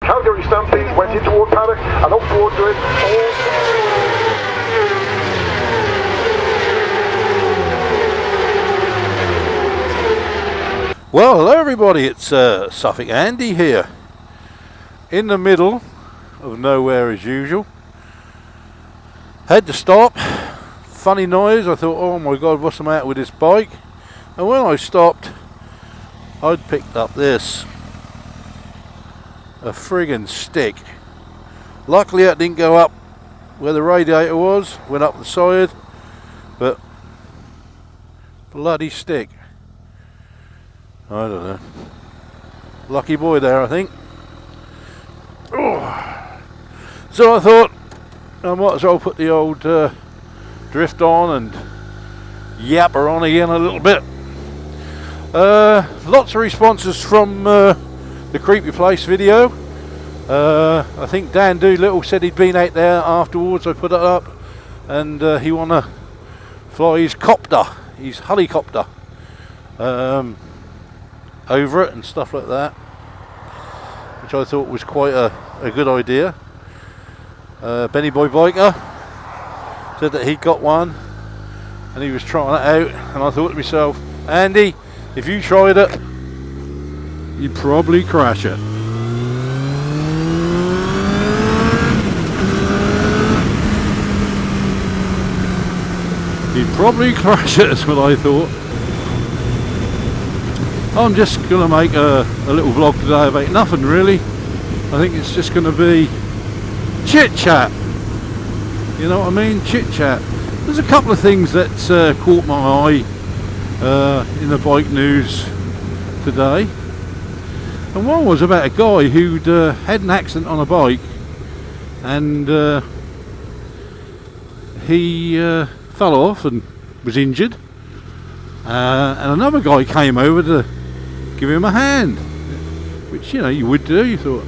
Calgary Stampede went into toward paddock and up towards it. Well, hello everybody, it's Suffolk Andy here, in the middle of nowhere as usual. Had to stop, funny noise, I thought, oh my god, what's the matter with this bike? And when I stopped, I'd picked up this, a friggin' stick. Luckily it didn't go up where the radiator was, went up the side, but bloody stick. I don't know. Lucky boy there, I think. Oh. So I thought I might as well put the old drift on and yap her on again a little bit. Lots of responses from the Creepy Place video. I think Dan Doolittle said he'd been out there afterwards. I put it up, and he wanna fly his copter, his helicopter, over it and stuff like that, which I thought was quite a good idea. Benny Boy Biker said that he'd got one and he was trying it out, and I thought to myself, Andy, if you tried it, you'd probably crash it. You'd probably crash it, is what I thought. I'm just going to make a little vlog today about nothing really. I think it's just going to be chit-chat. You know what I mean? Chit-chat. There's a couple of things that caught my eye in the bike news today. And one was about a guy who'd had an accident on a bike, and he fell off and was injured. And another guy came over to give him a hand, which, you know, you would do. You thought,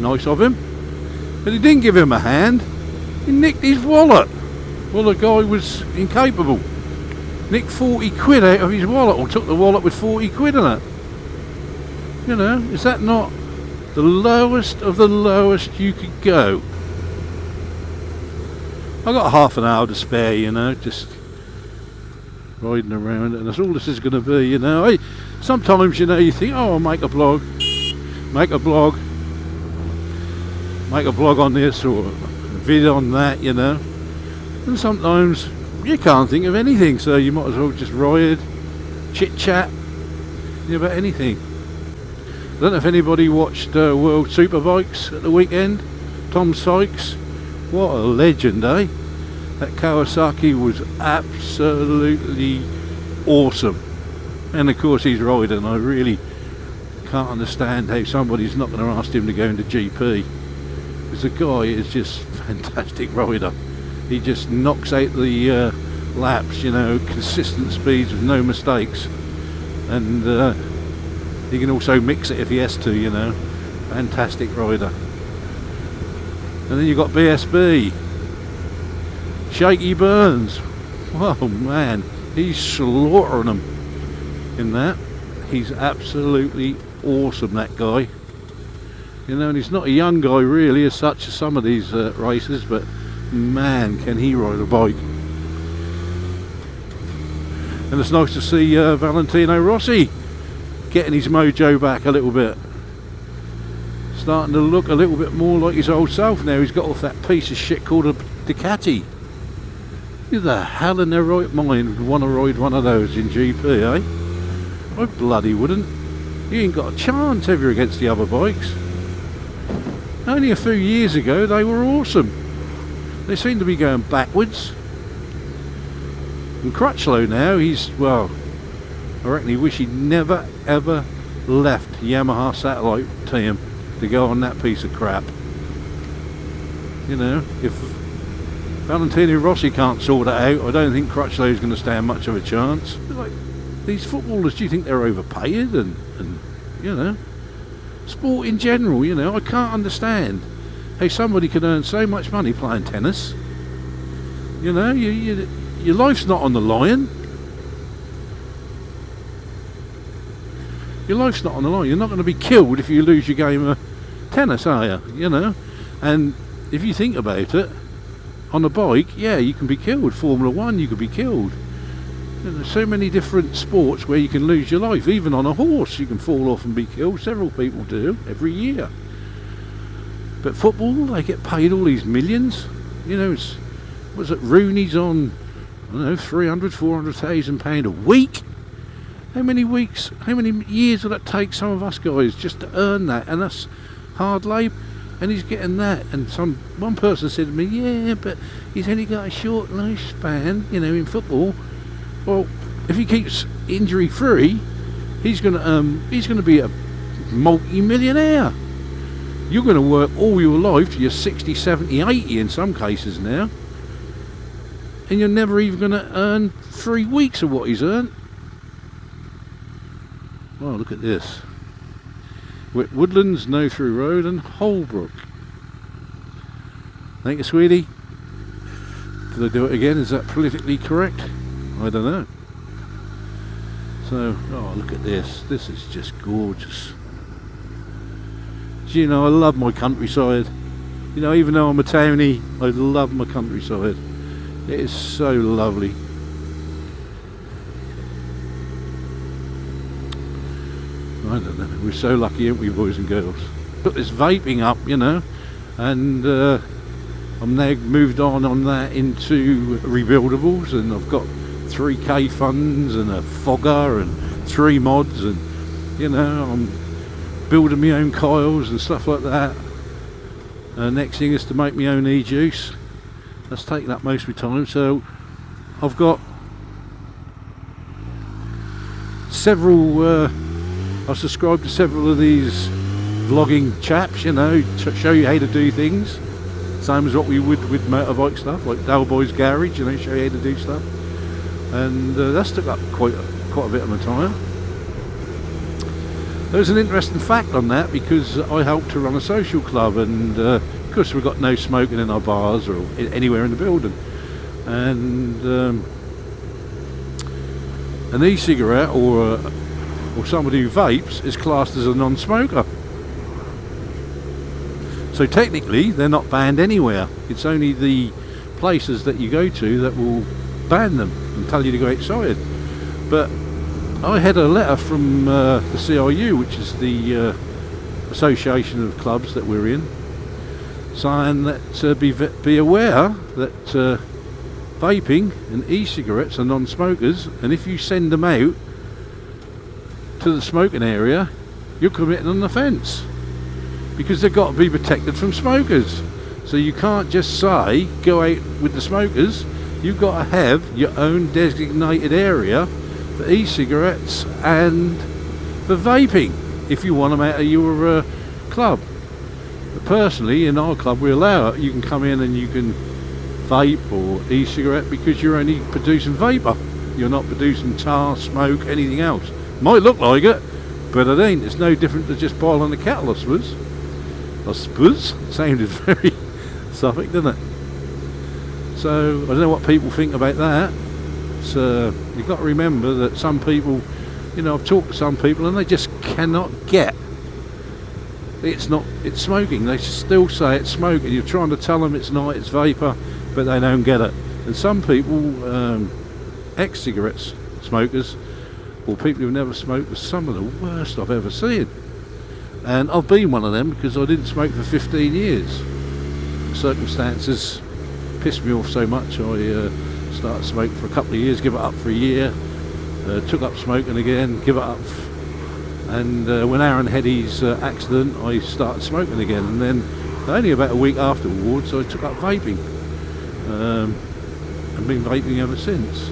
nice of him. But he didn't give him a hand. He nicked his wallet. Well, the guy was incapable. Nicked 40 quid out of his wallet, or took the wallet with 40 quid in it. You know, is that not the lowest of the lowest you could go? I've got half an hour to spare, you know, just riding around, and that's all this is going to be, you know. Sometimes, you know, you think, oh, I'll make a blog on this or a video on that, you know. And sometimes you can't think of anything, so you might as well just ride, chit-chat about anything. I don't know if anybody watched World Superbikes at the weekend. Tom Sykes, what a legend, eh? That Kawasaki was absolutely awesome. And of course he's riding. I really can't understand how somebody's not going to ask him to go into GP. Because the guy is just fantastic rider. He just knocks out the laps, you know, consistent speeds with no mistakes. And he can also mix it if he has to, you know. Fantastic rider. And then you've got BSB. Shaky Burns. Oh man, he's slaughtering them in that. He's absolutely awesome, that guy. You know, and he's not a young guy really as such as some of these racers, but man, can he ride a bike. And it's nice to see Valentino Rossi getting his mojo back a little bit. Starting to look a little bit more like his old self now. He's got off that piece of shit called a Ducati. Who the hell in their right mind would want to ride one of those in GP, eh? I bloody wouldn't. You ain't got a chance, have you, against the other bikes? Only a few years ago they were awesome. They seem to be going backwards. And Crutchlow now, he's, well, I reckon he wish he'd never ever left Yamaha Satellite team to go on that piece of crap. You know, if Valentino Rossi can't sort it out, I don't think Crutchlow's going to stand much of a chance. Like, these footballers, do you think they're overpaid? And you know, sport in general, you know, I can't understand how somebody could earn so much money playing tennis. You know, your life's not on the line. Your life's not on the line. You're not going to be killed if you lose your game of tennis, are you? You know, and if you think about it, on a bike, yeah, you can be killed. Formula One, you could be killed. There's so many different sports where you can lose your life. Even on a horse, you can fall off and be killed. Several people do every year. But football, they get paid all these millions. You know, was it Rooney's on, I don't know, 300, 400,000 pound a week? How many weeks, how many years will that take some of us guys just to earn that? And that's hard labour. And he's getting that. And one person said to me, yeah, but he's only got a short lifespan, you know, in football. Well, if he keeps injury free, he's gonna be a multi-millionaire. You're going to work all your life till you're 60, 70, 80 in some cases now, and you're never even going to earn 3 weeks of what he's earned. Oh, look at this. Woodlands, No Through Road and Holbrook. Thank you, sweetie. Did I do it again? Is that politically correct? I don't know. So, oh, look at this. This is just gorgeous. Do you know, I love my countryside. You know, even though I'm a townie, I love my countryside. It is so lovely. I don't know, we're so lucky, aren't we, boys and girls? Put this vaping up, you know, and I'm now moved on that into rebuildables, and I've got 3K funds and a fogger and 3 mods, and you know, I'm building my own coils and stuff like that. Next thing is to make my own e-juice. That's taking up most of my time, so I've got several I subscribe to several of these vlogging chaps, you know, to show you how to do things, same as what we would with motorbike stuff, like Dale Boy's Garage, you know, show you how to do stuff. And that's took up quite a bit of my time. There's an interesting fact on that, because I helped to run a social club, and of course we've got no smoking in our bars or anywhere in the building, and an e-cigarette or somebody who vapes is classed as a non-smoker. So technically they're not banned anywhere. It's only the places that you go to that will ban them and tell you to go outside. But I had a letter from the CIU, which is the association of clubs that we're in, saying that be aware that vaping and e-cigarettes are non-smokers, and if you send them out to the smoking area, you're committing an offence, because they've got to be protected from smokers. So you can't just say go out with the smokers. You've got to have your own designated area for e-cigarettes and for vaping if you want them out of your club. But personally, in our club, we allow it. You can come in and you can vape or e-cigarette, because you're only producing vapour. You're not producing tar, smoke, anything else. Might look like it, but it ain't. It's no different to just boiling a kettle, I suppose. I suppose. Sounded very Suffolk, didn't it? So I don't know what people think about that. So you've got to remember that some people, you know, I've talked to some people and they just cannot get it's smoking. They still say it's smoking. You're trying to tell them it's not, it's vapour, but they don't get it. And some people, ex-cigarettes smokers, or people who've never smoked, are some of the worst I've ever seen. And I've been one of them, because I didn't smoke for 15 years. Circumstances pissed me off so much, I started smoking for a couple of years, give it up for a year, took up smoking again, give it up, and when Aaron had his accident, I started smoking again, and then only about a week afterwards I took up vaping, and been vaping ever since.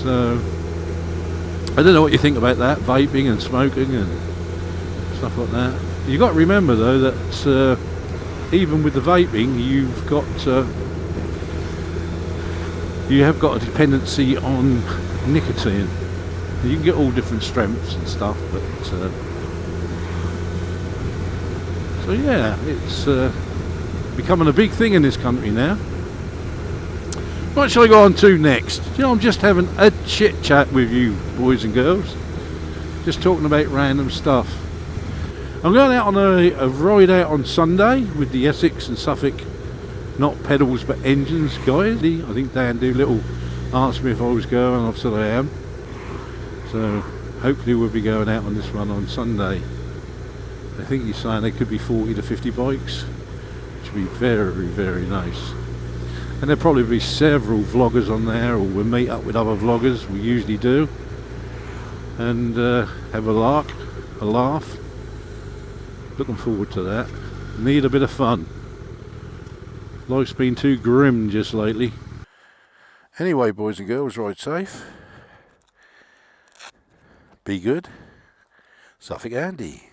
So I don't know what you think about that, vaping and smoking and stuff like that. You've got to remember though that even with the vaping, you have got a dependency on nicotine. You can get all different strengths and stuff, but so yeah, it's becoming a big thing in this country now. What shall I go on to next? You know, I'm just having a chit-chat with you boys and girls, just talking about random stuff. I'm going out on a ride out on Sunday with the Essex and Suffolk, not pedals but engines guys. I think Dan Doolittle asked me if I was going, I've said I am. So hopefully we'll be going out on this one on Sunday. I think he's saying there could be 40 to 50 bikes, which would be very, very nice. And there'll probably be several vloggers on there, or we'll meet up with other vloggers, we usually do, and have a lark, a laugh. Looking forward to that. Need a bit of fun. Life's been too grim just lately. Anyway, boys and girls, ride safe. Be good. Suffolk Andy.